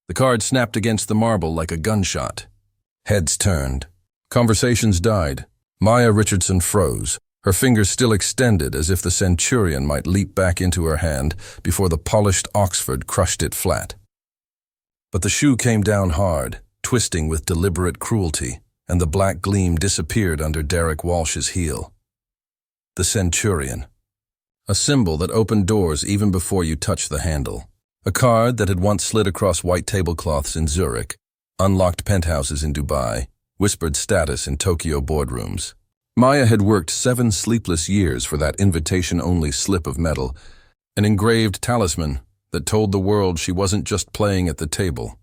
The card snapped against the marble like a gunshot. Heads turned. Conversations died. Maya Richardson froze, her fingers still extended as if the centurion might leap back into her hand before the polished Oxford crushed it flat. But the shoe came down hard, twisting with deliberate cruelty, and the black gleam disappeared under Derek Walsh's heel. The centurion. A symbol that opened doors even before you touched the handle. A card that had once slid across white tablecloths in Zurich, unlocked penthouses in Dubai, whispered status in Tokyo boardrooms. Maya had worked 7 sleepless years for that invitation-only slip of metal, an engraved talisman that told the world she wasn't just playing at the table.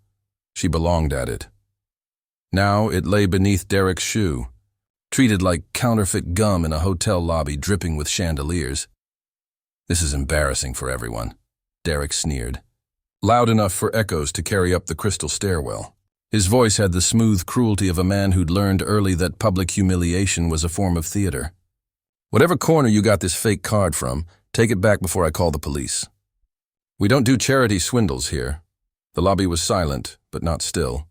She belonged at it. Now it lay beneath Derek's shoe, treated like counterfeit gum in a hotel lobby dripping with chandeliers. "This is embarrassing for everyone," Derek sneered, loud enough for echoes to carry up the crystal stairwell. His voice had the smooth cruelty of a man who'd learned early that public humiliation was a form of theater. "Whatever corner you got this fake card from, take it back before I call the police. We don't do charity swindles here." The lobby was silent, but not still.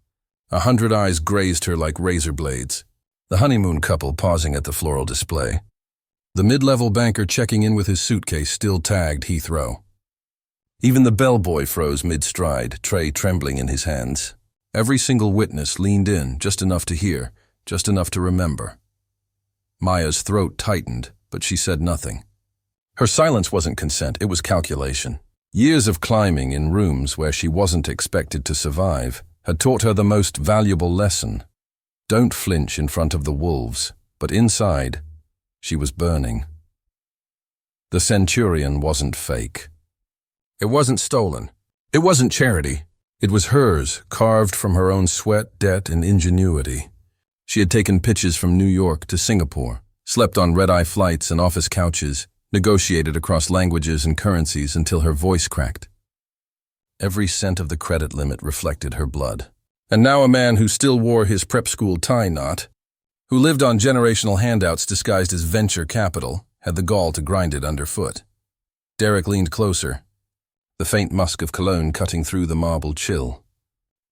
100 eyes grazed her like razor blades. The honeymoon couple pausing at the floral display. The mid-level banker checking in with his suitcase still tagged Heathrow. Even the bellboy froze mid-stride, tray trembling in his hands. Every single witness leaned in, just enough to hear, just enough to remember. Maya's throat tightened, but she said nothing. Her silence wasn't consent, it was calculation. Years of climbing in rooms where she wasn't expected to survive had taught her the most valuable lesson. Don't flinch in front of the wolves, but inside, she was burning. The centurion wasn't fake. It wasn't stolen. It wasn't charity. It was hers, carved from her own sweat, debt, and ingenuity. She had taken pitches from New York to Singapore, slept on red-eye flights and office couches, negotiated across languages and currencies until her voice cracked. Every cent of the credit limit reflected her blood. And now a man who still wore his prep school tie knot, who lived on generational handouts disguised as venture capital, had the gall to grind it underfoot. Derek leaned closer, the faint musk of cologne cutting through the marble chill.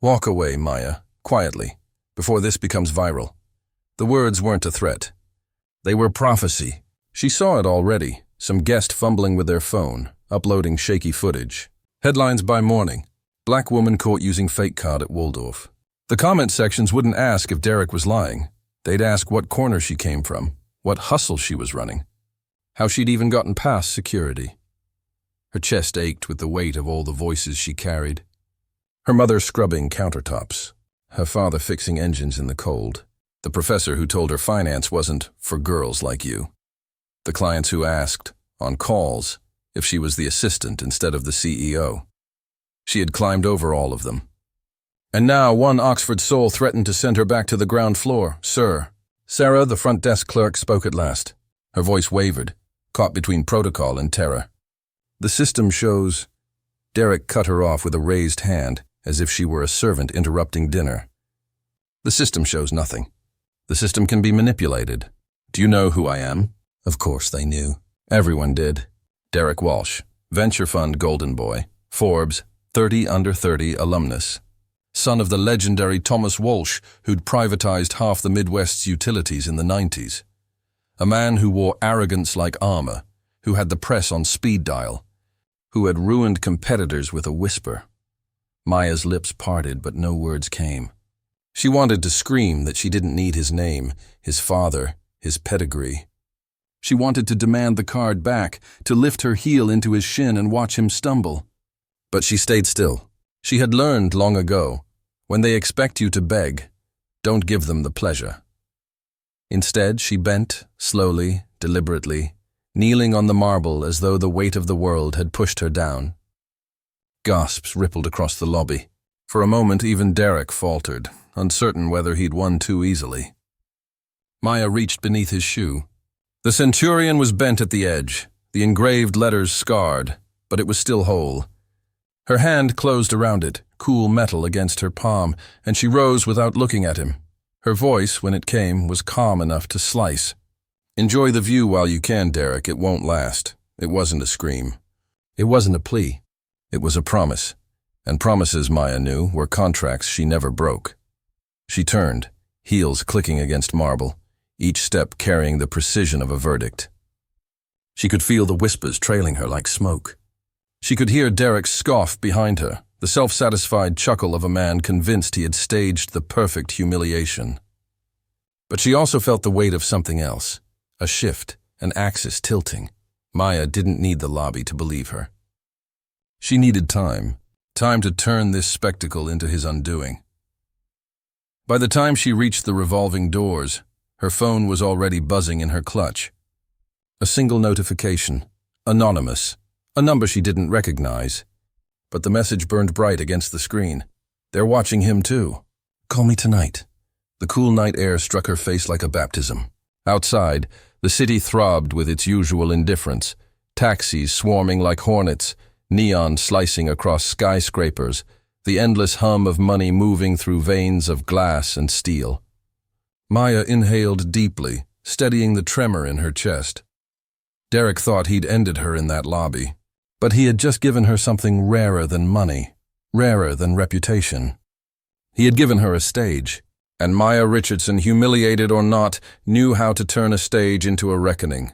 "Walk away, Maya, quietly, before this becomes viral." The words weren't a threat. They were prophecy. She saw it already, some guest fumbling with their phone, uploading shaky footage. Headlines by morning. Black woman caught using fake card at Waldorf. The comment sections wouldn't ask if Derek was lying. They'd ask what corner she came from, what hustle she was running, how she'd even gotten past security. Her chest ached with the weight of all the voices she carried. Her mother scrubbing countertops, her father fixing engines in the cold, the professor who told her finance wasn't for girls like you, the clients who asked, on calls, if she was the assistant instead of the CEO. She had climbed over all of them. And now one Oxford soul threatened to send her back to the ground floor. "Sir." Sarah, the front desk clerk, spoke at last. Her voice wavered, caught between protocol and terror. "The system shows—" Derek cut her off with a raised hand, as if she were a servant interrupting dinner. "The system shows nothing. The system can be manipulated. Do you know who I am?" Of course they knew. Everyone did. Derek Walsh, venture fund golden boy, Forbes, 30 under 30 alumnus. Son of the legendary Thomas Walsh, who'd privatized half the Midwest's utilities in the 90s. A man who wore arrogance like armor, who had the press on speed dial, who had ruined competitors with a whisper. Maya's lips parted, but no words came. She wanted to scream that she didn't need his name, his father, his pedigree. She wanted to demand the card back, to lift her heel into his shin and watch him stumble. But she stayed still. She had learned long ago, when they expect you to beg, don't give them the pleasure. Instead, she bent, slowly, deliberately, kneeling on the marble as though the weight of the world had pushed her down. Gasps rippled across the lobby. For a moment, even Derek faltered, uncertain whether he'd won too easily. Maya reached beneath his shoe. The centurion was bent at the edge, the engraved letters scarred, but it was still whole. Her hand closed around it, cool metal against her palm, and she rose without looking at him. Her voice, when it came, was calm enough to slice. "Enjoy the view while you can, Derek. It won't last." It wasn't a scream. It wasn't a plea. It was a promise. and promises, Maya knew, were contracts she never broke. She turned, heels clicking against marble, each step carrying the precision of a verdict. She could feel the whispers trailing her like smoke. She could hear Derek's scoff behind her, the self-satisfied chuckle of a man convinced he had staged the perfect humiliation. But she also felt the weight of something else, a shift, an axis tilting. Maya didn't need the lobby to believe her. She needed time to turn this spectacle into his undoing. By the time she reached the revolving doors, her phone was already buzzing in her clutch. A single notification, anonymous, a number she didn't recognize. But the message burned bright against the screen. They're watching him too. Call me tonight. The cool night air struck her face like a baptism. Outside, the city throbbed with its usual indifference. Taxis swarming like hornets, neon slicing across skyscrapers, the endless hum of money moving through veins of glass and steel. Maya inhaled deeply, steadying the tremor in her chest. Derek thought he'd ended her in that lobby, but he had just given her something rarer than money, rarer than reputation. He had given her a stage, and Maya Richardson, humiliated or not, knew how to turn a stage into a reckoning.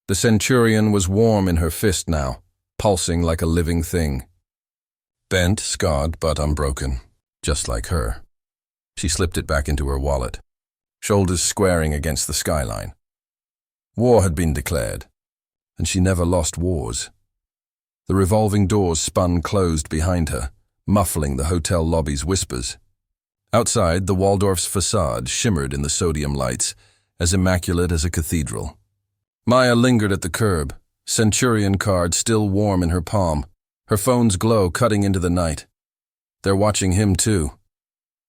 The centurion was warm in her fist now, pulsing like a living thing. Bent, scarred, but unbroken, just like her. She slipped it back into her wallet, shoulders squaring against the skyline. War had been declared, and she never lost wars. The revolving doors spun closed behind her, muffling the hotel lobby's whispers. Outside, the Waldorf's facade shimmered in the sodium lights, as immaculate as a cathedral. Maya lingered at the curb, Centurion card still warm in her palm, her phone's glow cutting into the night. They're watching him too.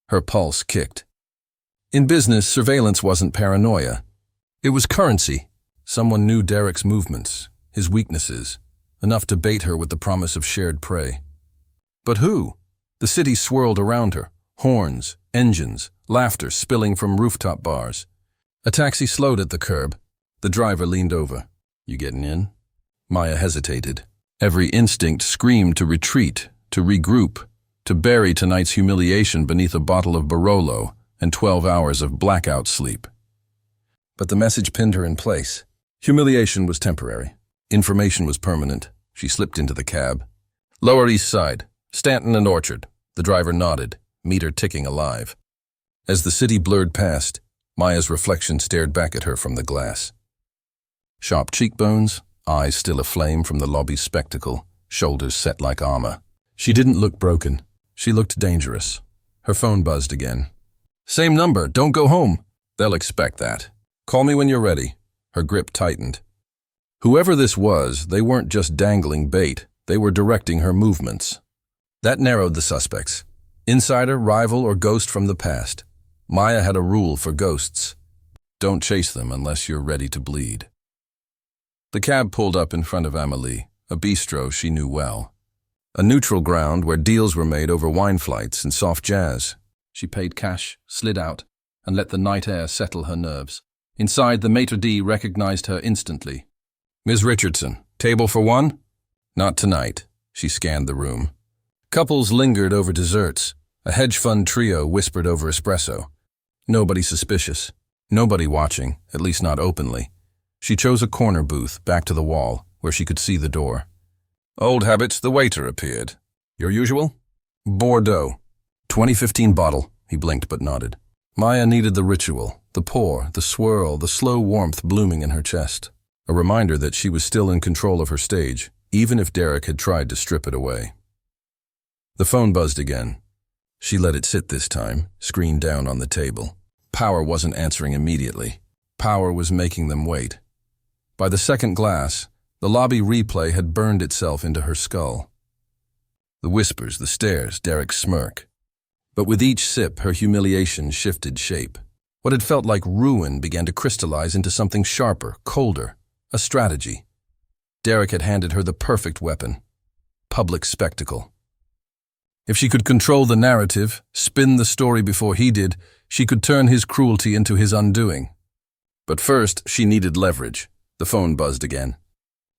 Her pulse kicked. In business, surveillance wasn't paranoia. It was currency. Someone knew Derek's movements, his weaknesses, enough to bait her with the promise of shared prey. But who? The city swirled around her, horns, engines, laughter spilling from rooftop bars. A taxi slowed at the curb. The driver leaned over. You getting in? Maya hesitated. Every instinct screamed to retreat, to regroup, to bury tonight's humiliation beneath a bottle of Barolo and 12 hours of blackout sleep. But the message pinned her in place. Humiliation was temporary. Information was permanent. She slipped into the cab. Lower East Side, Stanton and Orchard. The driver nodded, meter ticking alive. As the city blurred past, Maya's reflection stared back at her from the glass. Sharp cheekbones, eyes still aflame from the lobby's spectacle, shoulders set like armor. She didn't look broken. She looked dangerous. Her phone buzzed again. Same number, don't go home. They'll expect that. Call me when you're ready. Her grip tightened. Whoever this was, they weren't just dangling bait. They were directing her movements. That narrowed the suspects. Insider, rival, or ghost from the past. Maya had a rule for ghosts. Don't chase them unless you're ready to bleed. The cab pulled up in front of Amelie, a bistro she knew well. A neutral ground where deals were made over wine flights and soft jazz. She paid cash, slid out, and let the night air settle her nerves. Inside, the maitre d' recognized her instantly. Ms. Richardson, table for one? Not tonight. She scanned the room. Couples lingered over desserts. A hedge fund trio whispered over espresso. Nobody suspicious. Nobody watching, at least not openly. She chose a corner booth, back to the wall, where she could see the door. Old habits, the waiter appeared. Your usual? Bordeaux. 2015 bottle, he blinked but nodded. Maya needed the ritual, the pour, the swirl, the slow warmth blooming in her chest. A reminder that she was still in control of her stage, even if Derek had tried to strip it away. The phone buzzed again. She let it sit this time, screen down on the table. Power wasn't answering immediately. Power was making them wait. By the second glass, the lobby replay had burned itself into her skull. The whispers, the stares, Derek's smirk. But with each sip, her humiliation shifted shape. What had felt like ruin began to crystallize into something sharper, colder, a strategy. Derek had handed her the perfect weapon. Public spectacle. If she could control the narrative, spin the story before he did, she could turn his cruelty into his undoing. But first, she needed leverage. The phone buzzed again.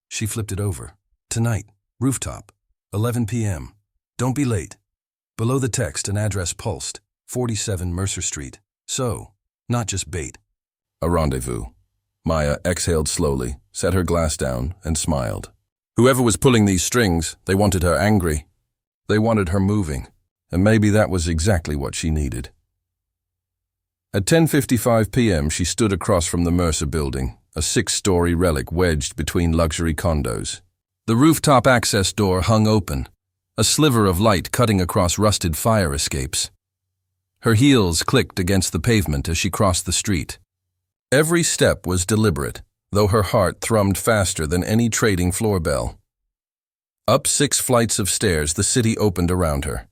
She flipped it over. Tonight, rooftop, 11 p.m. Don't be late. Below the text, an address pulsed, 47 Mercer Street. So, not just bait. A rendezvous. Maya exhaled slowly, set her glass down, and smiled. Whoever was pulling these strings, they wanted her angry. They wanted her moving, and maybe that was exactly what she needed. At 10:55 p.m., she stood across from the Mercer building, a 6-story relic wedged between luxury condos. The rooftop access door hung open, a sliver of light cutting across rusted fire escapes. Her heels clicked against the pavement as she crossed the street. Every step was deliberate, though her heart thrummed faster than any trading floor bell. Up 6 flights of stairs, the city opened around her.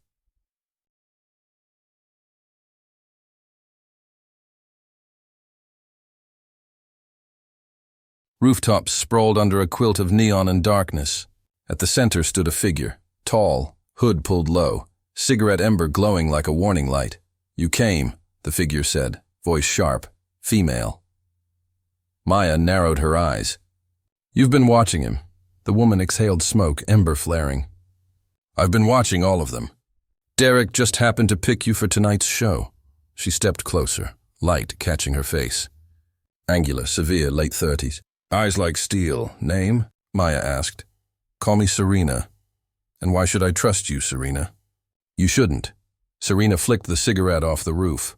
Rooftops sprawled under a quilt of neon and darkness. At the center stood a figure, tall, hood pulled low, cigarette ember glowing like a warning light. "You came," the figure said, voice sharp, female. Maya narrowed her eyes. "You've been watching him." The woman exhaled smoke, ember flaring. "I've been watching all of them. Derek just happened to pick you for tonight's show." She stepped closer, light catching her face. Angular, severe, late 30s. Eyes like steel. "Name?" Maya asked. "Call me Serena." "And why should I trust you, Serena?" "You shouldn't." Serena flicked the cigarette off the roof.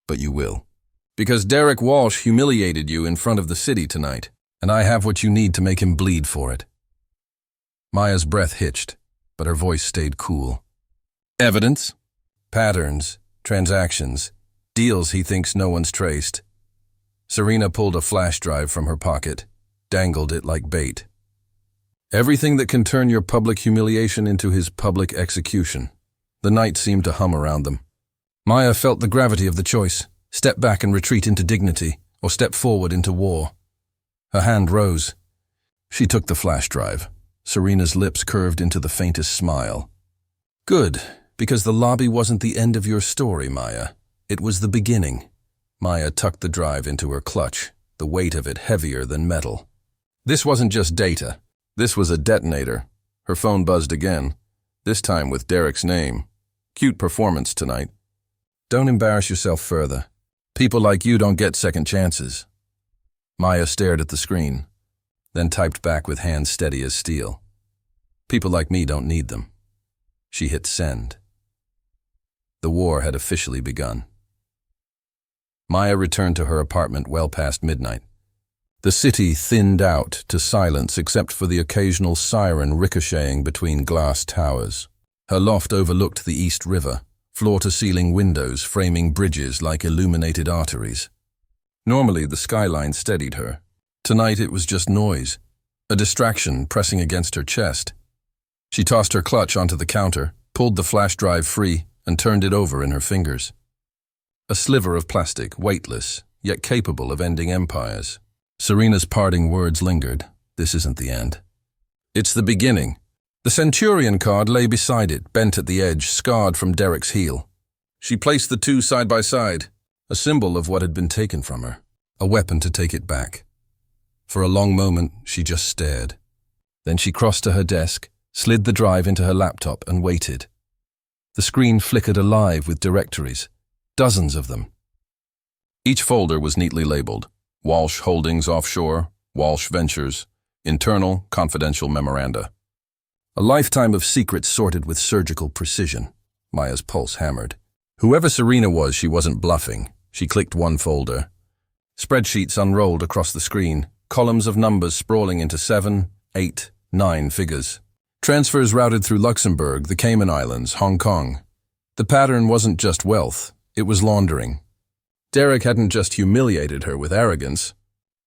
"But you will. Because Derek Walsh humiliated you in front of the city tonight, and I have what you need to make him bleed for it." Maya's breath hitched, but her voice stayed cool. "Evidence? Patterns, transactions, deals he thinks no one's traced." Serena pulled a flash drive from her pocket, dangled it like bait. "Everything that can turn your public humiliation into his public execution." The night seemed to hum around them. Maya felt the gravity of the choice. Step back and retreat into dignity, or step forward into war. Her hand rose. She took the flash drive. Serena's lips curved into the faintest smile. "Good, because the lobby wasn't the end of your story, Maya. It was the beginning." Maya tucked the drive into her clutch, the weight of it heavier than metal. This wasn't just data. This was a detonator. Her phone buzzed again, this time with Derek's name. "Cute performance tonight. Don't embarrass yourself further. People like you don't get second chances." Maya stared at the screen, then typed back with hands steady as steel. "People like me don't need them." She hit send. The war had officially begun. Maya returned to her apartment well past midnight. The city thinned out to silence except for the occasional siren ricocheting between glass towers. Her loft overlooked the East River, floor-to-ceiling windows framing bridges like illuminated arteries. Normally, the skyline steadied her. Tonight it was just noise, a distraction pressing against her chest. She tossed her clutch onto the counter, pulled the flash drive free, and turned it over in her fingers. A sliver of plastic, weightless, yet capable of ending empires. Serena's parting words lingered. "This isn't the end. It's the beginning." The Centurion card lay beside it, bent at the edge, scarred from Derek's heel. She placed the two side by side, a symbol of what had been taken from her, a weapon to take it back. For a long moment, she just stared. Then she crossed to her desk, slid the drive into her laptop, and waited. The screen flickered alive with directories, dozens of them. Each folder was neatly labeled: Walsh Holdings Offshore, Walsh Ventures, Internal Confidential Memoranda. A lifetime of secrets sorted with surgical precision. Maya's pulse hammered. Whoever Serena was, she wasn't bluffing. She clicked one folder. Spreadsheets unrolled across the screen, columns of numbers sprawling into 7, 8, 9 figures. Transfers routed through Luxembourg, the Cayman Islands, Hong Kong. The pattern wasn't just wealth, it was laundering. Derek hadn't just humiliated her with arrogance.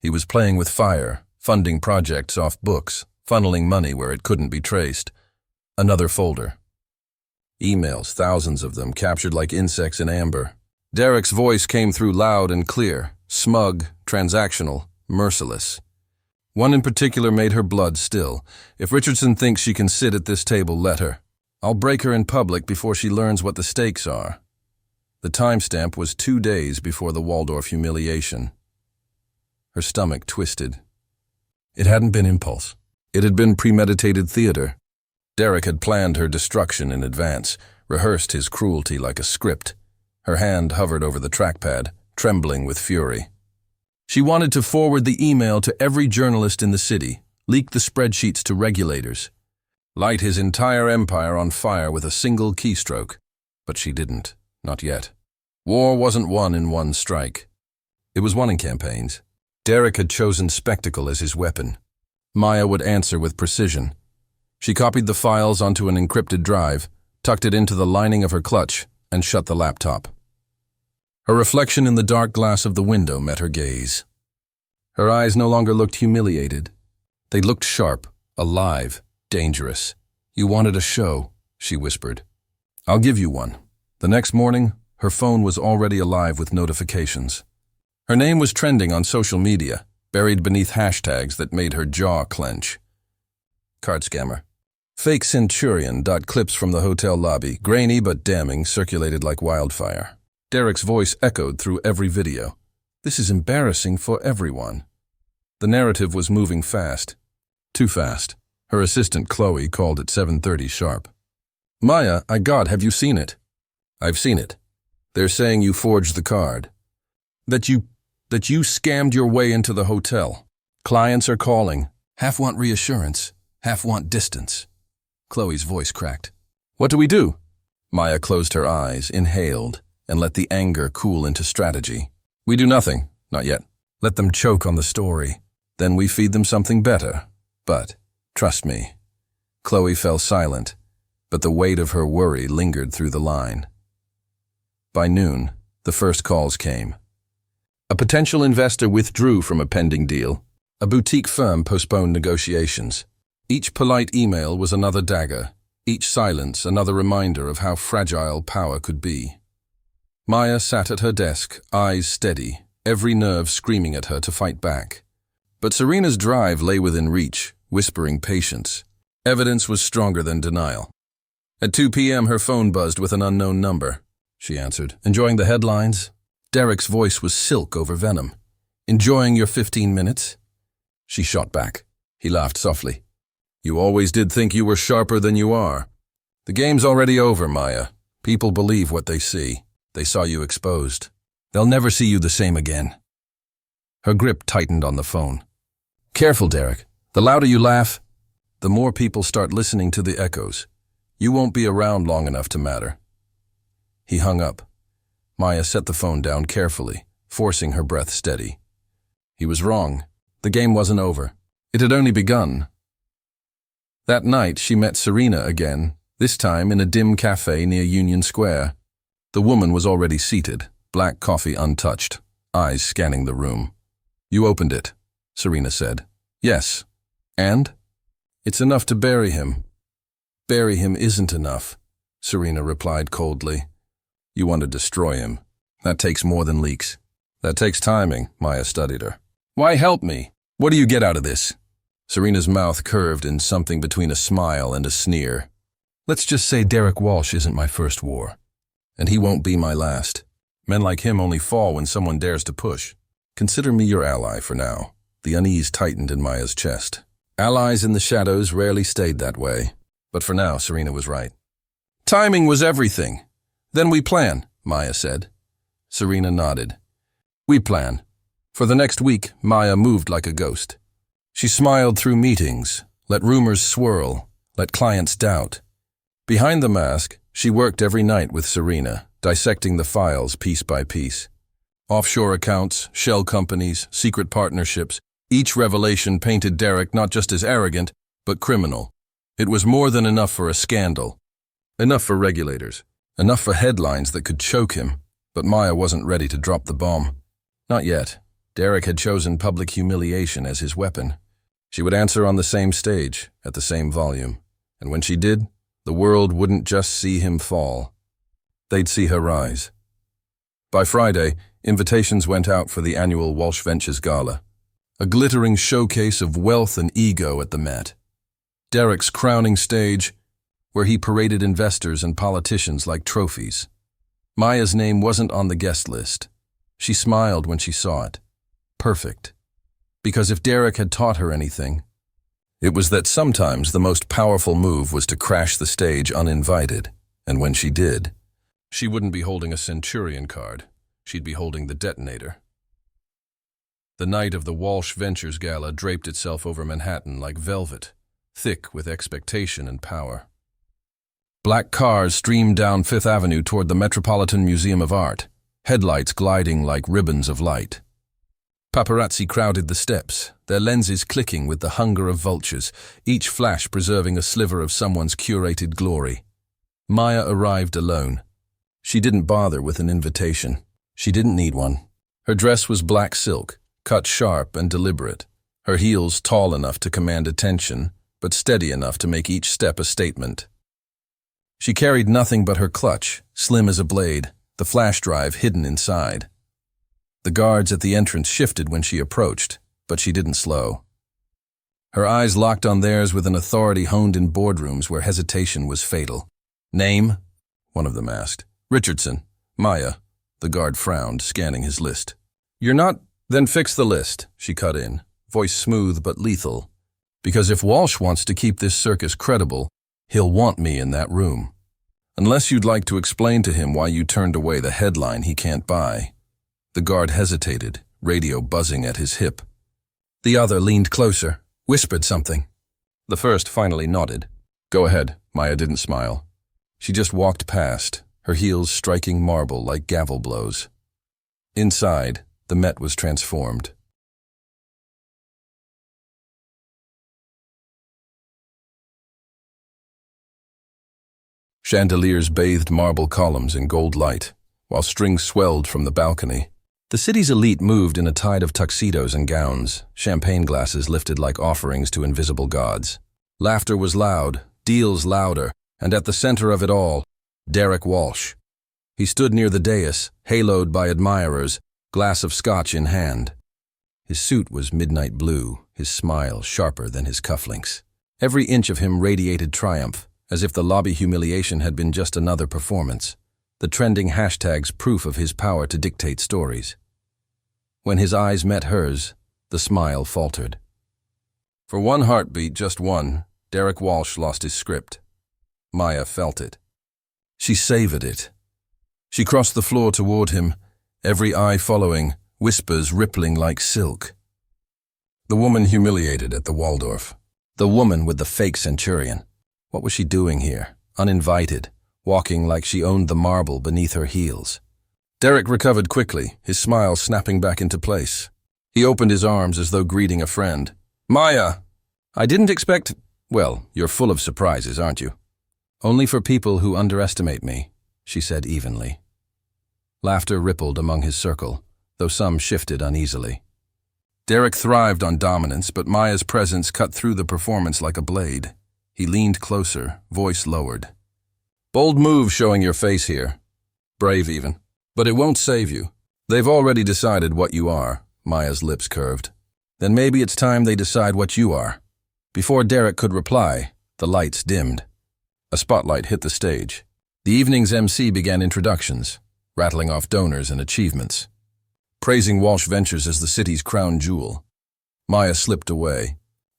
He was playing with fire, funding projects off books, funneling money where it couldn't be traced. Another folder. Emails, thousands of them, captured like insects in amber. Derek's voice came through loud and clear, smug, transactional, merciless. One in particular made her blood still. "If Richardson thinks she can sit at this table, let her. I'll break her in public before she learns what the stakes are." The timestamp was 2 days before the Waldorf humiliation. Her stomach twisted. It hadn't been impulse. It had been premeditated theater. Derek had planned her destruction in advance, rehearsed his cruelty like a script. Her hand hovered over the trackpad, trembling with fury. She wanted to forward the email to every journalist in the city, leak the spreadsheets to regulators, light his entire empire on fire with a single keystroke. But she didn't, not yet. War wasn't won in one strike. It was won in campaigns. Derek had chosen spectacle as his weapon. Maya would answer with precision. She copied the files onto an encrypted drive, tucked it into the lining of her clutch, and shut the laptop. Her reflection in the dark glass of the window met her gaze. Her eyes no longer looked humiliated. They looked sharp, alive, dangerous. "You wanted a show," she whispered. "I'll give you one." The next morning, her phone was already alive with notifications. Her name was trending on social media, buried beneath hashtags that made her jaw clench. Card scammer. Fake centurion. Clips from the hotel lobby, grainy but damning, circulated like wildfire. Derek's voice echoed through every video. "This is embarrassing for everyone." The narrative was moving fast. Too fast. Her assistant Chloe called at 7:30 sharp. "Maya, have you seen it?" "I've seen it. They're saying you forged the card. That you scammed your way into the hotel. Clients are calling. Half want reassurance, half want distance." Chloe's voice cracked. "What do we do?" Maya closed her eyes, inhaled, and let the anger cool into strategy. "We do nothing, not yet. Let them choke on the story. Then we feed them something better. But, trust me." Chloe fell silent, but the weight of her worry lingered through the line. By noon, the first calls came. A potential investor withdrew from a pending deal. A boutique firm postponed negotiations. Each polite email was another dagger, each silence another reminder of how fragile power could be. Maya sat at her desk, eyes steady, every nerve screaming at her to fight back. But Serena's drive lay within reach, whispering patience. Evidence was stronger than denial. At 2 p.m. her phone buzzed with an unknown number. She answered. "Enjoying the headlines?" Derek's voice was silk over venom. "Enjoying your 15 minutes?" She shot back. He laughed softly. "You always did think you were sharper than you are. The game's already over, Maya. People believe what they see. They saw you exposed. They'll never see you the same again." Her grip tightened on the phone. "Careful, Derek. The louder you laugh, the more people start listening to the echoes. You won't be around long enough to matter." He hung up. Maya set the phone down carefully, forcing her breath steady. He was wrong. The game wasn't over. It had only begun. That night, she met Serena again, this time in a dim cafe near Union Square. The woman was already seated, black coffee untouched, eyes scanning the room. "You opened it," Serena said. "Yes. And?" "It's enough to bury him." "Bury him isn't enough," Serena replied coldly. "You want to destroy him. That takes more than leaks." "That takes timing," Maya studied her. "Why help me? What do you get out of this?" Serena's mouth curved in something between a smile and a sneer. "Let's just say Derek Walsh isn't my first war. And he won't be my last. Men like him only fall when someone dares to push. Consider me your ally for now." The unease tightened in Maya's chest. Allies in the shadows rarely stayed that way. But for now, Serena was right. "Timing was everything. Then we plan," Maya said. Serena nodded. "We plan." For the next week, Maya moved like a ghost. She smiled through meetings, let rumors swirl, let clients doubt. Behind the mask, she worked every night with Serena, dissecting the files piece by piece. Offshore accounts, shell companies, secret partnerships, each revelation painted Derek not just as arrogant, but criminal. It was more than enough for a scandal. Enough for regulators. Enough for headlines that could choke him. But Maya wasn't ready to drop the bomb. Not yet. Derek had chosen public humiliation as his weapon. She would answer on the same stage, at the same volume. And when she did, the world wouldn't just see him fall. They'd see her rise. By Friday, invitations went out for the annual Walsh Ventures Gala. A glittering showcase of wealth and ego at the Met. Derek's crowning stage, where he paraded investors and politicians like trophies. Maya's name wasn't on the guest list. She smiled when she saw it. Perfect. Because if Derek had taught her anything, It was that sometimes the most powerful move was to crash the stage uninvited, and when she did, she wouldn't be holding a Centurion card, she'd be holding the detonator. The night of the Walsh Ventures Gala draped itself over Manhattan like velvet, thick with expectation and power. Black cars streamed down Fifth Avenue toward the Metropolitan Museum of Art, headlights gliding like ribbons of light. Paparazzi crowded the steps, their lenses clicking with the hunger of vultures, each flash preserving a sliver of someone's curated glory. Maya arrived alone. She didn't bother with an invitation. She didn't need one. Her dress was black silk, cut sharp and deliberate, her heels tall enough to command attention, but steady enough to make each step a statement. She carried nothing but her clutch, slim as a blade, the flash drive hidden inside. The guards at the entrance shifted when she approached, but she didn't slow. Her eyes locked on theirs with an authority honed in boardrooms where hesitation was fatal. "Name?" one of them asked. "Richardson." "Maya." The guard frowned, scanning his list. "You're not? Then fix the list," she cut in, voice smooth but lethal. "Because if Walsh wants to keep this circus credible, he'll want me in that room. Unless you'd like to explain to him why you turned away the headline he can't buy." The guard hesitated, radio buzzing at his hip. The other leaned closer, whispered something. The first finally nodded. "Go ahead." Maya didn't smile. She just walked past, her heels striking marble like gavel blows. Inside, the Met was transformed. Chandeliers bathed marble columns in gold light, while strings swelled from the balcony. The city's elite moved in a tide of tuxedos and gowns, champagne glasses lifted like offerings to invisible gods. Laughter was loud, deals louder, and at the center of it all, Derek Walsh. He stood near the dais, haloed by admirers, glass of scotch in hand. His suit was midnight blue, his smile sharper than his cufflinks. Every inch of him radiated triumph, as if the lobby humiliation had been just another performance, the trending hashtags proof of his power to dictate stories. When his eyes met hers, the smile faltered. For one heartbeat, just one, Derek Walsh lost his script. Maya felt it. She savored it. She crossed the floor toward him, every eye following, whispers rippling like silk. The woman humiliated at the Waldorf. The woman with the fake Centurion. What was she doing here, uninvited, walking like she owned the marble beneath her heels? Derek recovered quickly, his smile snapping back into place. He opened his arms as though greeting a friend. "Maya! I didn't expect— Well, you're full of surprises, aren't you?" "Only for people who underestimate me," she said evenly. Laughter rippled among his circle, though some shifted uneasily. Derek thrived on dominance, but Maya's presence cut through the performance like a blade. He leaned closer, voice lowered. "Bold move showing your face here. Brave even. But it won't save you. They've already decided what you are." Maya's lips curved. "Then maybe it's time they decide what you are." Before Derek could reply, the lights dimmed. A spotlight hit the stage. The evening's MC began introductions, rattling off donors and achievements, praising Walsh Ventures as the city's crown jewel. Maya slipped away,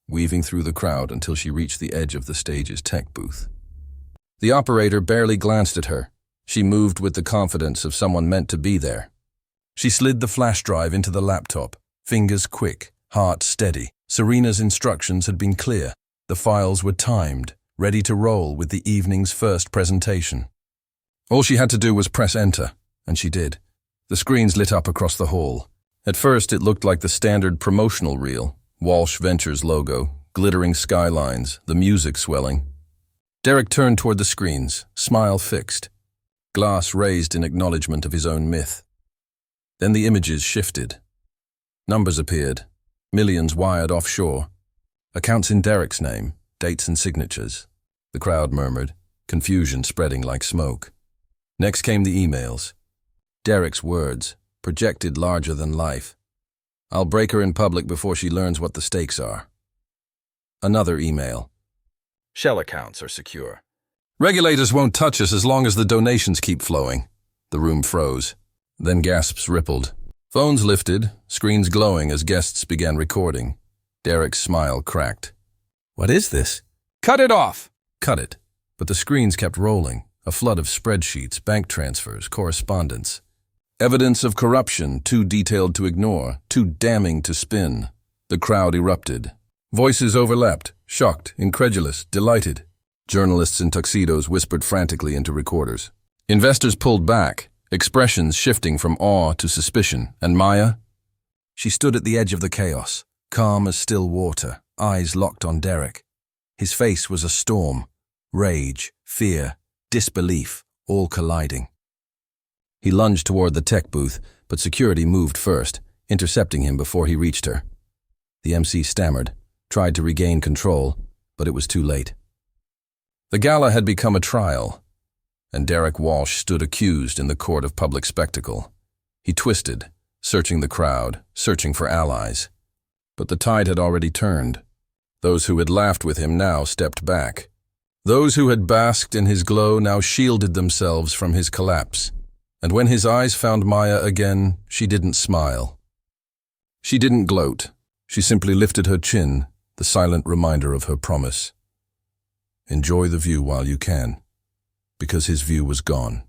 weaving through the crowd until she reached the edge of the stage's tech booth. The operator barely glanced at her. She moved with the confidence of someone meant to be there. She slid the flash drive into the laptop, fingers quick, heart steady. Serena's instructions had been clear. The files were timed, ready to roll with the evening's first presentation. All she had to do was press enter, and she did. The screens lit up across the hall. At first, it looked like the standard promotional reel, Walsh Ventures logo, glittering skylines, the music swelling. Derek turned toward the screens, smile fixed, glass raised in acknowledgement of his own myth. Then the images shifted. Numbers appeared, millions wired offshore, accounts in Derek's name, dates and signatures. The crowd murmured, confusion spreading like smoke. Next came the emails. Derek's words, projected larger than life. "I'll break her in public before she learns what the stakes are." Another email. "Shell accounts are secure. Regulators won't touch us as long as the donations keep flowing." The room froze. Then gasps rippled. Phones lifted, screens glowing as guests began recording. Derek's smile cracked. What is this? Cut it off! Cut it. But the screens kept rolling, a flood of spreadsheets, bank transfers, correspondence. Evidence of corruption, too detailed to ignore, too damning to spin. The crowd erupted. Voices overlapped, shocked, incredulous, delighted. Journalists in tuxedos whispered frantically into recorders. Investors pulled back, expressions shifting from awe to suspicion. And Maya? She stood at the edge of the chaos, calm as still water, eyes locked on Derek. His face was a storm. Rage, fear, disbelief, all colliding. He lunged toward the tech booth, but security moved first, intercepting him before he reached her. The MC stammered, tried to regain control, but it was too late. The gala had become a trial, and Derek Walsh stood accused in the court of public spectacle. He twisted, searching the crowd, searching for allies. But the tide had already turned. Those who had laughed with him now stepped back. Those who had basked in his glow now shielded themselves from his collapse. And when his eyes found Maya again, she didn't smile. She didn't gloat. She simply lifted her chin, the silent reminder of her promise. Enjoy the view while you can, because his view was gone.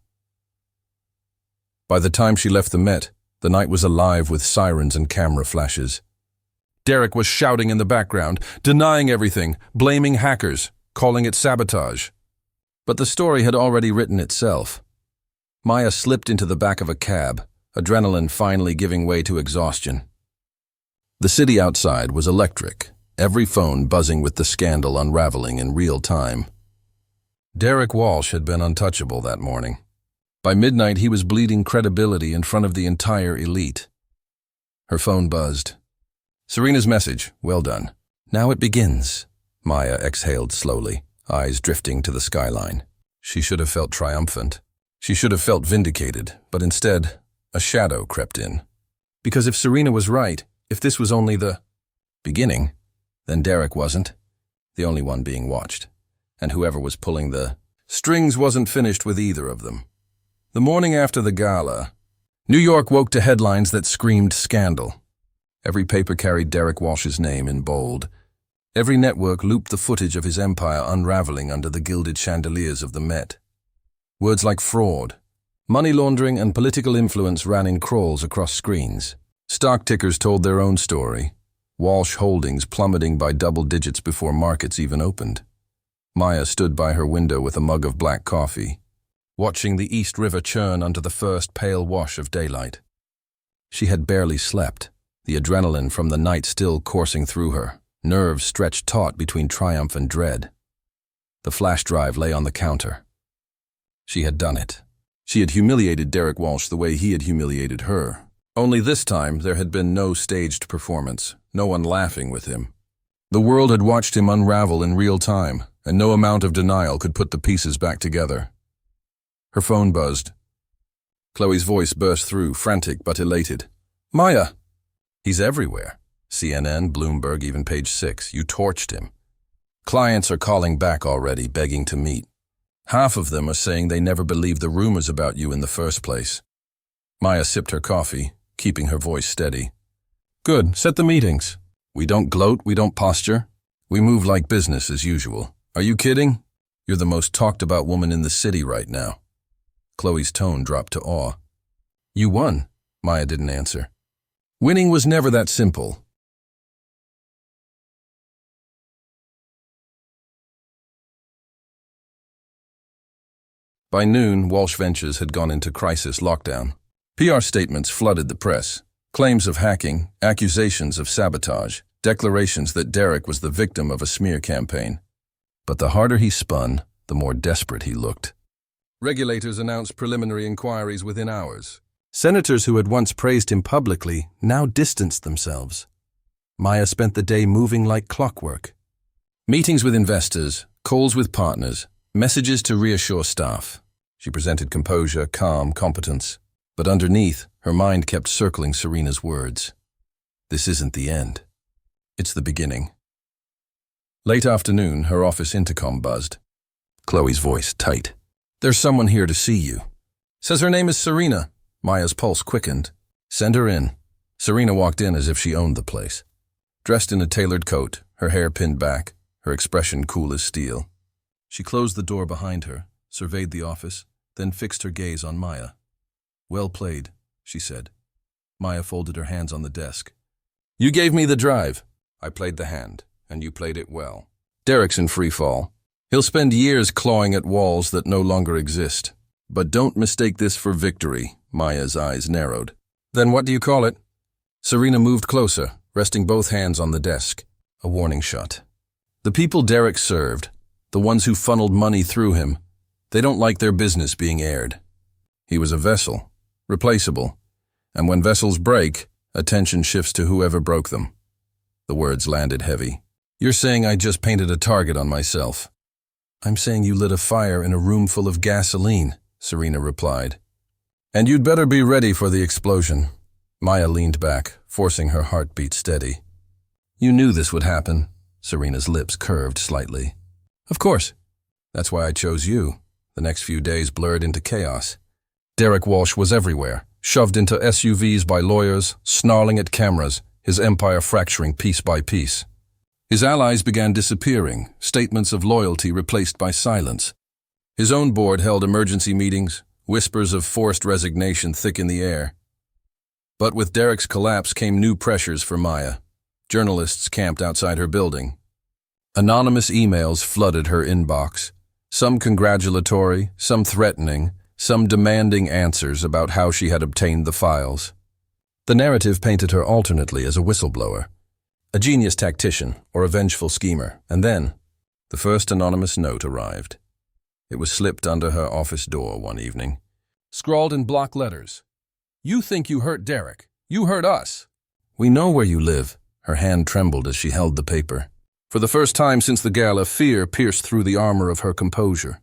By the time she left the Met, the night was alive with sirens and camera flashes. Derek was shouting in the background, denying everything, blaming hackers, calling it sabotage. But the story had already written itself. Maya slipped into the back of a cab, adrenaline finally giving way to exhaustion. The city outside was electric, every phone buzzing with the scandal unraveling in real time. Derek Walsh had been untouchable that morning. By midnight, he was bleeding credibility in front of the entire elite. Her phone buzzed. Serena's message, well done. Now it begins. Maya exhaled slowly, eyes drifting to the skyline. She should have felt triumphant. She should have felt vindicated, but instead, a shadow crept in. Because if Serena was right, if this was only the beginning, then Derek wasn't, the only one being watched. And whoever was pulling the strings wasn't finished with either of them. The morning after the gala, New York woke to headlines that screamed scandal. Every paper carried Derek Walsh's name in bold. Every network looped the footage of his empire unraveling under the gilded chandeliers of the Met. Words like fraud, money laundering, and political influence ran in crawls across screens. Stock tickers told their own story, Walsh holdings plummeting by double digits before markets even opened. Maya stood by her window with a mug of black coffee, watching the East River churn under the first pale wash of daylight. She had barely slept, the adrenaline from the night still coursing through her, nerves stretched taut between triumph and dread. The flash drive lay on the counter. She had done it. She had humiliated Derek Walsh the way he had humiliated her. Only this time there had been no staged performance, no one laughing with him. The world had watched him unravel in real time, and no amount of denial could put the pieces back together. Her phone buzzed. Chloe's voice burst through, frantic but elated. Maya! He's everywhere. CNN, Bloomberg, even Page 6. You torched him. Clients are calling back already, begging to meet. Half of them are saying they never believed the rumors about you in the first place. Maya sipped her coffee, keeping her voice steady. Good, set the meetings. We don't gloat, we don't posture. We move like business as usual. Are you kidding? You're the most talked about woman in the city right now. Chloe's tone dropped to awe. You won, Maya didn't answer. Winning was never that simple. By noon, Walsh Ventures had gone into crisis lockdown. PR statements flooded the press. Claims of hacking, accusations of sabotage, declarations that Derek was the victim of a smear campaign. But the harder he spun, the more desperate he looked. Regulators announced preliminary inquiries within hours. Senators who had once praised him publicly now distanced themselves. Maya spent the day moving like clockwork. Meetings with investors, calls with partners, messages to reassure staff. She presented composure, calm, competence. But underneath, her mind kept circling Serena's words. This isn't the end. It's the beginning. Late afternoon, her office intercom buzzed. Chloe's voice tight. There's someone here to see you. Says her name is Serena. Maya's pulse quickened. Send her in. Serena walked in as if she owned the place. Dressed in a tailored coat, her hair pinned back, her expression cool as steel. She closed the door behind her, surveyed the office, then fixed her gaze on Maya. "Well played," she said. Maya folded her hands on the desk. "You gave me the drive. I played the hand, and you played it well. Derek's in free fall. He'll spend years clawing at walls that no longer exist. But don't mistake this for victory." Maya's eyes narrowed. "Then what do you call it?" Serena moved closer, resting both hands on the desk. A warning shot. "The people Derek served, the ones who funneled money through him, they don't like their business being aired. He was a vessel, replaceable, and when vessels break, attention shifts to whoever broke them." The words landed heavy. "You're saying I just painted a target on myself." "I'm saying you lit a fire in a room full of gasoline," Serena replied. "And you'd better be ready for the explosion." Maya leaned back, forcing her heartbeat steady. "You knew this would happen." Serena's lips curved slightly. "Of course. That's why I chose you." The next few days blurred into chaos. Derek Walsh was everywhere, shoved into SUVs by lawyers, snarling at cameras, his empire fracturing piece by piece. His allies began disappearing, statements of loyalty replaced by silence. His own board held emergency meetings, whispers of forced resignation thick in the air. But with Derek's collapse came new pressures for Maya. Journalists camped outside her building. Anonymous emails flooded her inbox, some congratulatory, some threatening, some demanding answers about how she had obtained the files. The narrative painted her alternately as a whistleblower, a genius tactician, or a vengeful schemer, and then the first anonymous note arrived. It was slipped under her office door one evening. Scrawled in block letters, "You think you hurt Derek. You hurt us. We know where you live." Her hand trembled as she held the paper. For the first time since the gala, fear pierced through the armor of her composure.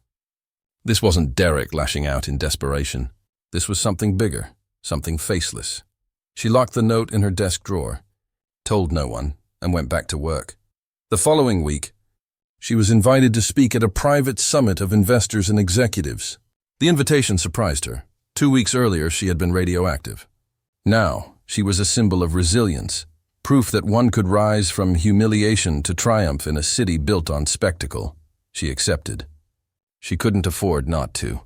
This wasn't Derek lashing out in desperation. This was something bigger, something faceless. She locked the note in her desk drawer, told no one, and went back to work. The following week, she was invited to speak at a private summit of investors and executives. The invitation surprised her. 2 weeks earlier, she had been radioactive. Now, she was a symbol of resilience, proof that one could rise from humiliation to triumph in a city built on spectacle. She accepted. She couldn't afford not to.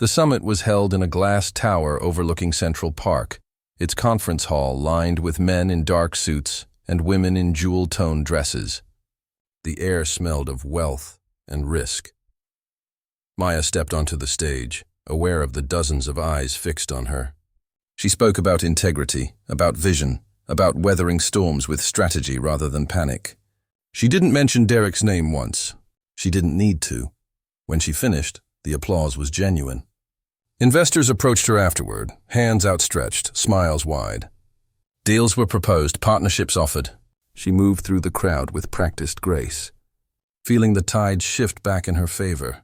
The summit was held in a glass tower overlooking Central Park, its conference hall lined with men in dark suits and women in jewel-toned dresses. The air smelled of wealth and risk. Maya stepped onto the stage, aware of the dozens of eyes fixed on her. She spoke about integrity, about vision, about weathering storms with strategy rather than panic. She didn't mention Derek's name once. She didn't need to. When she finished, the applause was genuine. Investors approached her afterward, hands outstretched, smiles wide. Deals were proposed, partnerships offered. She moved through the crowd with practiced grace, feeling the tide shift back in her favor.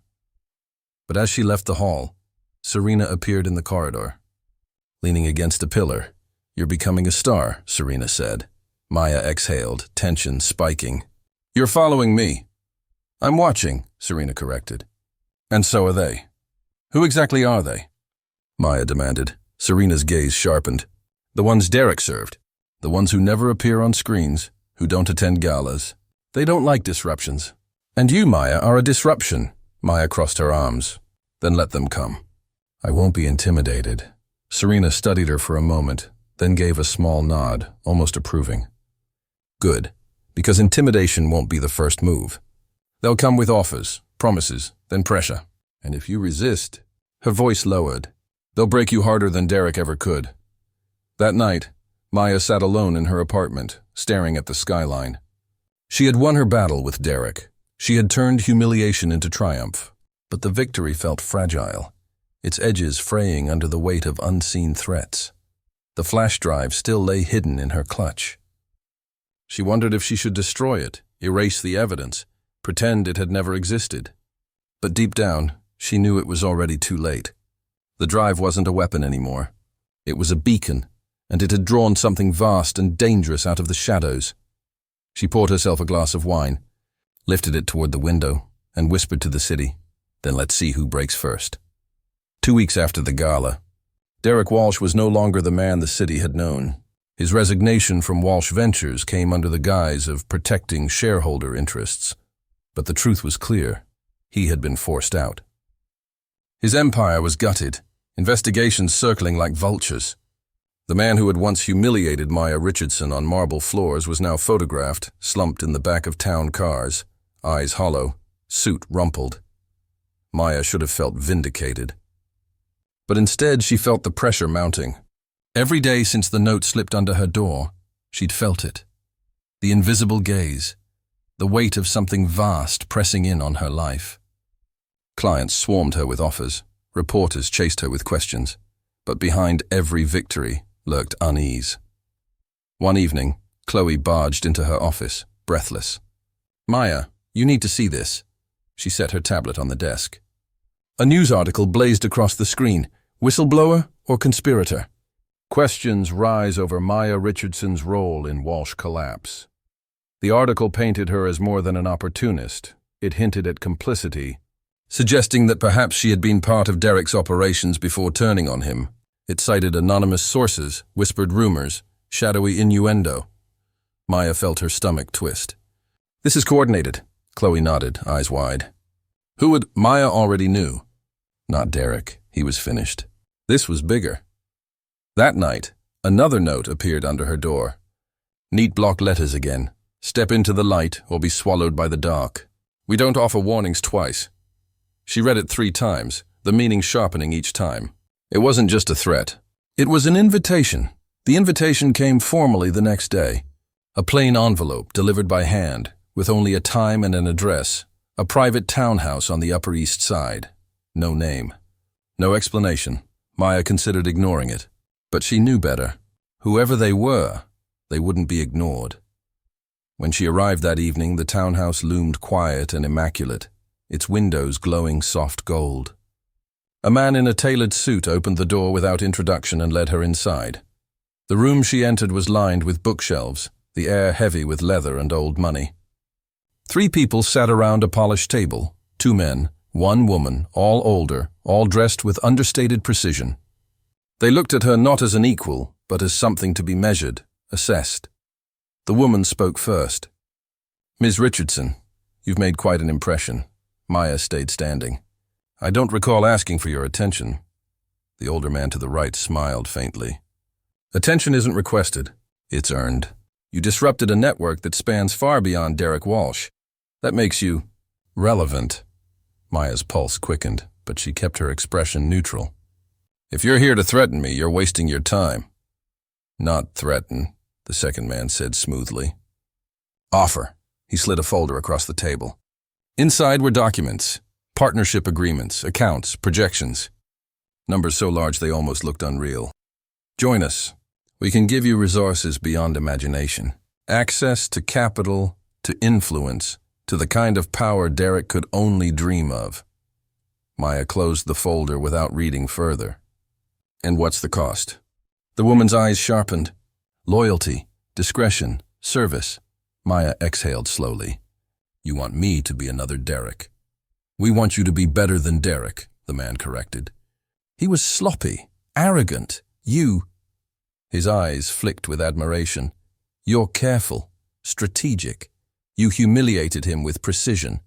But as she left the hall, Serena appeared in the corridor. Leaning against a pillar, "You're becoming a star," Serena said. Maya exhaled, tension spiking. "You're following me." "I'm watching," Serena corrected. "And so are they." "Who exactly are they?" Maya demanded. Serena's gaze sharpened. "The ones Derek served. The ones who never appear on screens, who don't attend galas. They don't like disruptions. And you, Maya, are a disruption." Maya crossed her arms. "Then let them come." "I won't be intimidated." Serena studied her for a moment, then gave a small nod, almost approving. "Good, because intimidation won't be the first move. They'll come with offers, promises, then pressure. And if you resist," her voice lowered, "they'll break you harder than Derek ever could." That night, Maya sat alone in her apartment, staring at the skyline. She had won her battle with Derek. She had turned humiliation into triumph. But the victory felt fragile, its edges fraying under the weight of unseen threats. The flash drive still lay hidden in her clutch. She wondered if she should destroy it, erase the evidence, pretend it had never existed. But deep down, she knew it was already too late. The drive wasn't a weapon anymore. It was a beacon, and it had drawn something vast and dangerous out of the shadows. She poured herself a glass of wine, lifted it toward the window, and whispered to the city, "Then let's see who breaks first." 2 weeks after the gala, Derek Walsh was no longer the man the city had known. His resignation from Walsh Ventures came under the guise of protecting shareholder interests. But the truth was clear. He had been forced out. His empire was gutted, investigations circling like vultures. The man who had once humiliated Maya Richardson on marble floors was now photographed, slumped in the back of town cars, eyes hollow, suit rumpled. Maya should have felt vindicated. But instead she felt the pressure mounting. Every day since the note slipped under her door, she'd felt it. The invisible gaze, the weight of something vast pressing in on her life. Clients swarmed her with offers, reporters chased her with questions, but behind every victory lurked unease. One evening, Chloe barged into her office, breathless. "Maya, you need to see this." She set her tablet on the desk. A news article blazed across the screen. Whistleblower or conspirator? Questions rise over Maya Richardson's role in Walsh collapse. The article painted her as more than an opportunist. It hinted at complicity, suggesting that perhaps she had been part of Derek's operations before turning on him. It cited anonymous sources, whispered rumors, shadowy innuendo. Maya felt her stomach twist. "This is coordinated," Chloe nodded, eyes wide. Who would? Maya already knew. Not Derek. He was finished. This was bigger. That night, another note appeared under her door. "Neat block letters again. Step into the light or be swallowed by the dark. We don't offer warnings twice." She read it 3 times, the meaning sharpening each time. It wasn't just a threat. It was an invitation. The invitation came formally the next day. A plain envelope delivered by hand, with only a time and an address. A private townhouse on the Upper East Side. No name. No explanation. Maya considered ignoring it. But she knew better. Whoever they were, they wouldn't be ignored. When she arrived that evening, the townhouse loomed quiet and immaculate, its windows glowing soft gold. A man in a tailored suit opened the door without introduction and led her inside. The room she entered was lined with bookshelves, the air heavy with leather and old money. 3 people sat around a polished table, 2 men, 1 woman, all older, all dressed with understated precision. They looked at her not as an equal, but as something to be measured, assessed. The woman spoke first. "Ms. Richardson, you've made quite an impression." Maya stayed standing. "I don't recall asking for your attention." The older man to the right smiled faintly. "Attention isn't requested. It's earned. You disrupted a network that spans far beyond Derek Walsh. That makes you relevant." Maya's pulse quickened, but she kept her expression neutral. "If you're here to threaten me, you're wasting your time." "Not threaten," the second man said smoothly. "Offer." He slid a folder across the table. Inside were documents, partnership agreements, accounts, projections. Numbers so large they almost looked unreal. "Join us. We can give you resources beyond imagination. Access to capital, to influence, to the kind of power Derek could only dream of." Maya closed the folder without reading further. "And what's the cost?" The woman's eyes sharpened. "Loyalty, discretion, service." Maya exhaled slowly. "You want me to be another Derek." "We want you to be better than Derek," the man corrected. "He was sloppy, arrogant. You—" His eyes flicked with admiration. "You're careful, strategic. You humiliated him with precision."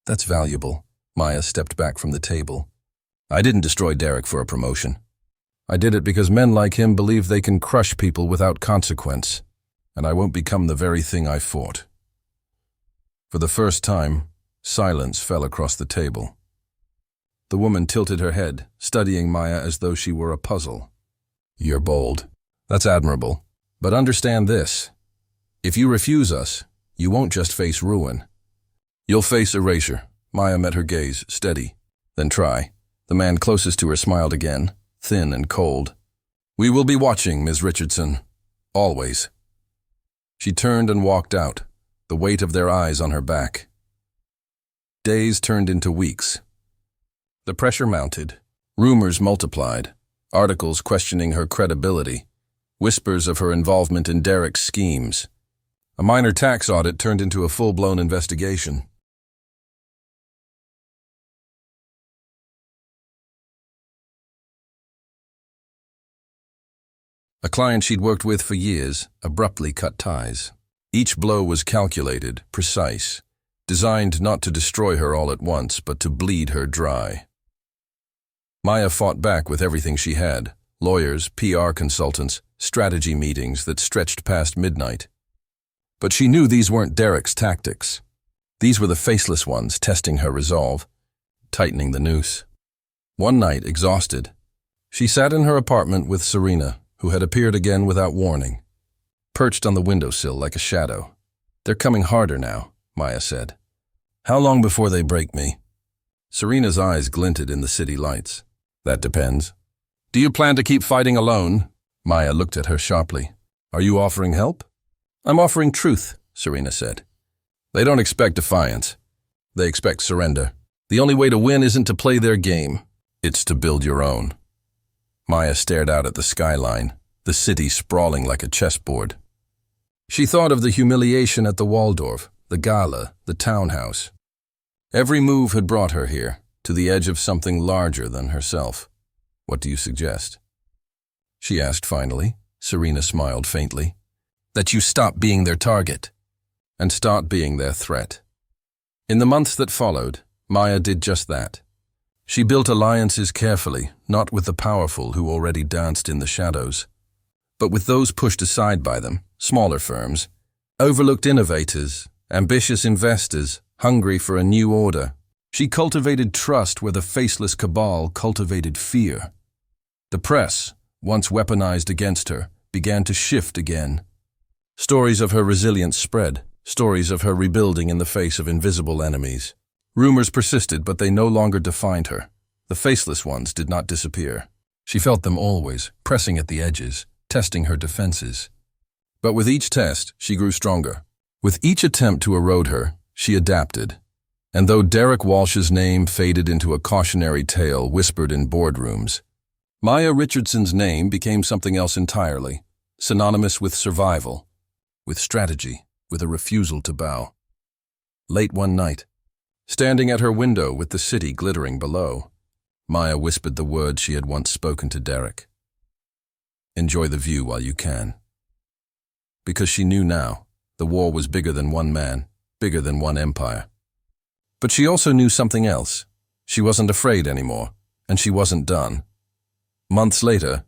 "That's valuable." Maya stepped back from the table. "I didn't destroy Derek for a promotion. I did it because men like him believe they can crush people without consequence, and I won't become the very thing I fought." For the first time, silence fell across the table. The woman tilted her head, studying Maya as though she were a puzzle. "You're bold. That's admirable. But understand this. If you refuse us, you won't just face ruin. You'll face erasure." Maya met her gaze, steady. "Then try." The man closest to her smiled again, thin and cold. "We will be watching, Ms. Richardson. Always." She turned and walked out, the weight of their eyes on her back. Days turned into weeks. The pressure mounted. Rumors multiplied. Articles questioning her credibility. Whispers of her involvement in Derek's schemes. A minor tax audit turned into a full-blown investigation. A client she'd worked with for years abruptly cut ties. Each blow was calculated, precise. designed not to destroy her all at once, but to bleed her dry. Maya fought back with everything she had: lawyers, PR consultants, strategy meetings that stretched past midnight. But she knew these weren't Derek's tactics. These were the faceless ones testing her resolve, tightening the noose. One night, exhausted, she sat in her apartment with Serena, who had appeared again without warning, perched on the windowsill like a shadow. "They're coming harder now," Maya said. "How long before they break me?" Serena's eyes glinted in the city lights. "That depends." "Do you plan to keep fighting alone?" Maya looked at her sharply. "Are you offering help?" "I'm offering truth," Serena said. "They don't expect defiance. They expect surrender. The only way to win isn't to play their game. It's to build your own." Maya stared out at the skyline, the city sprawling like a chessboard. She thought of the humiliation at the Waldorf, the gala, the townhouse. Every move had brought her here, to the edge of something larger than herself. "What do you suggest?" she asked finally. Serena smiled faintly. "That you stop being their target, and start being their threat." In the months that followed, Maya did just that. She built alliances carefully, not with the powerful who already danced in the shadows, but with those pushed aside by them, smaller firms, overlooked innovators, ambitious investors, hungry for a new order. She cultivated trust where the faceless cabal cultivated fear. The press, once weaponized against her, began to shift again. Stories of her resilience spread, stories of her rebuilding in the face of invisible enemies. Rumors persisted, but they no longer defined her. The faceless ones did not disappear. She felt them always, pressing at the edges, testing her defenses. But with each test, she grew stronger. With each attempt to erode her, she adapted. And though Derek Walsh's name faded into a cautionary tale whispered in boardrooms, Maya Richardson's name became something else entirely, synonymous with survival, with strategy, with a refusal to bow. Late one night, standing at her window with the city glittering below, Maya whispered the words she had once spoken to Derek. "Enjoy the view while you can." Because she knew now, the war was bigger than one man, bigger than one empire. But she also knew something else. She wasn't afraid anymore, and she wasn't done. Months later,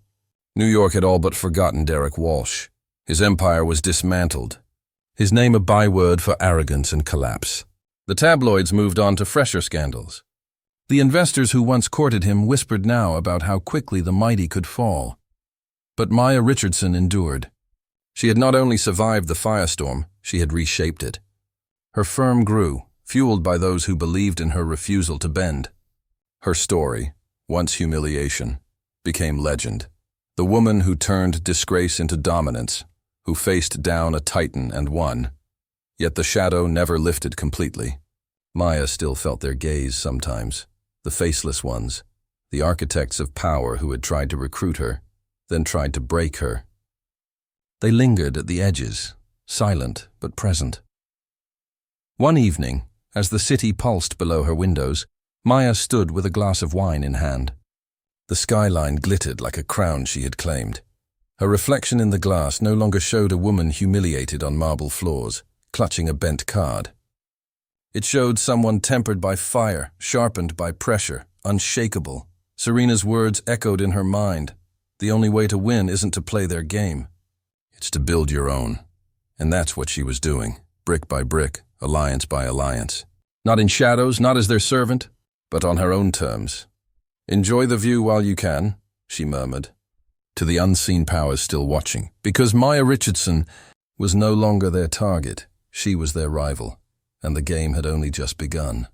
New York had all but forgotten Derek Walsh. His empire was dismantled, his name a byword for arrogance and collapse. The tabloids moved on to fresher scandals. The investors who once courted him whispered now about how quickly the mighty could fall. But Maya Richardson endured. She had not only survived the firestorm, she had reshaped it. Her firm grew, fueled by those who believed in her refusal to bend. Her story, once humiliation, became legend. The woman who turned disgrace into dominance, who faced down a titan and won. Yet the shadow never lifted completely. Maya still felt their gaze sometimes, the faceless ones, the architects of power who had tried to recruit her, then tried to break her. They lingered at the edges, silent but present. One evening, as the city pulsed below her windows, Maya stood with a glass of wine in hand. The skyline glittered like a crown she had claimed. Her reflection in the glass no longer showed a woman humiliated on marble floors, clutching a bent card. It showed someone tempered by fire, sharpened by pressure, unshakable. Serena's words echoed in her mind. The only way to win isn't to play their game. It's to build your own. And that's what she was doing, brick by brick, alliance by alliance. Not in shadows, not as their servant, but on her own terms. "Enjoy the view while you can," she murmured, to the unseen powers still watching, because Maya Richardson was no longer their target. She was their rival, and the game had only just begun.